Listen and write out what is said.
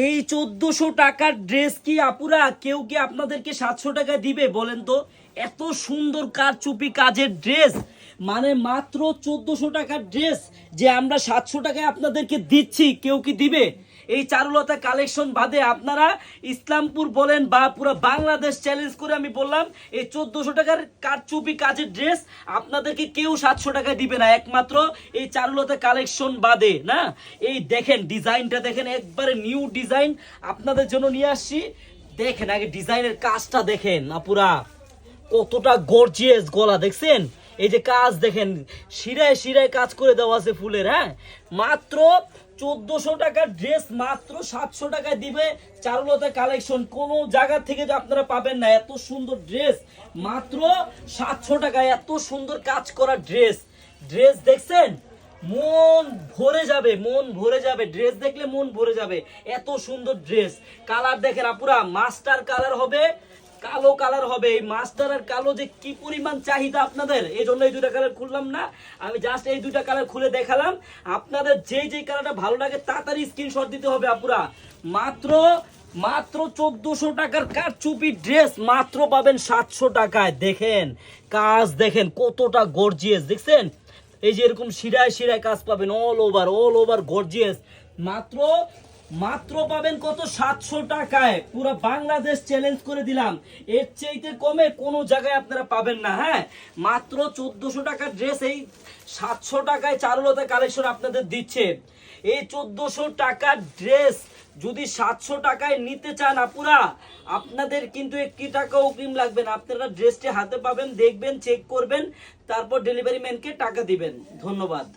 এই 1400 টাকার ড্রেস কি আপুরা কেউ কি আপনাদেরকে 700 টাকা দিবে বলেন তো? এত সুন্দর কারচুপি কাজের ড্রেস, মানে মাত্র 1400 টাকার ড্রেস যে আমরা 700 টাকায় আপনাদেরকে দিচ্ছি, কেউ কি দিবে? এই চারুলতা কালেকশন বাদে আপনারা ইসলামপুর বলেন বা পুরো বাংলাদেশ চ্যালেঞ্জ করে আমি বললাম এই 1400 টাকার কারচুপি কাজের ড্রেস আপনাদেরকে কেউ 700 টাকায় দিবে না, একমাত্র এই চারুলতা কালেকশন বাদে না। এই দেখেন ডিজাইনটা, দেখেন একবারে নিউ ডিজাইন আপনাদের জন্য নিয়ে আসছি। দেখেন আগে ডিজাইনের কাজটা দেখেন আপুরা, কতটা গর্জিয়াস গলা দেখছেন? এই যে কাজ দেখেন, শিরায় শিরায় কাজ করে দেওয়া আছে ফুলের। হ্যাঁ, মাত্র 1400 টাকার ড্রেস মাত্র 700 টাকায় দিবে চারুলতা কালেকশন। কোন জায়গা থেকে যে আপনারা পাবেন না এত সুন্দর ড্রেস, মাত্র 700 টাকায় এত সুন্দর কাজ করা ড্রেস। ড্রেস দেখছেন, মন ভরে যাবে, মন ভরে যাবে, ড্রেস দেখলে মন ভরে যাবে, এত সুন্দর ড্রেস। কালার দেখেন আপুরা, মাস্টার কালার হবে, কালো কালার হবে। এই মাস্টার আর কালো যে কি পরিমাণ চাহিদা আপনাদের, এই জন্য এই দুইটা কালার খুললাম না, আমি জাস্ট এই দুইটা কালার খুলে দেখালাম। আপনাদের যে কালারটা ভালো লাগে তাড়াতাড়ি স্ক্রিনশট দিতে হবে আপুরা। মাত্র মাত্র 1400 টাকার কারচুপি ড্রেস মাত্র পাবেন 700 টাকায়। দেখেন কাজ, দেখেন কতটা গর্জিয়াস দেখছেন? এই যে এরকম শিরায় শিরায় কাজ পাবেন, অল ওভার গর্জিয়াস। মাত্র মাত্র পাবেন কত? 700 টাকায়। পুরো বাংলাদেশ চ্যালেঞ্জ করে দিলাম, এর চাইতে কমে কোনো জায়গায় আপনারা পাবেন না। হ্যাঁ, মাত্র 1400 টাকার ড্রেস এই 700 টাকায় চারুলতা কালেকশন আপনাদের দিচ্ছে। এই 1400 টাকার ড্রেস যদি 700 টাকায় নিতে চান আপুরা, আপনাদের কিন্তু 1 টাকা অগ্রিম লাগবে না। আপনারা ড্রেসটি হাতে পাবেন, দেখবেন, চেক করবেন, তারপর ডেলিভারি ম্যানকে টাকা দিবেন। ধন্যবাদ।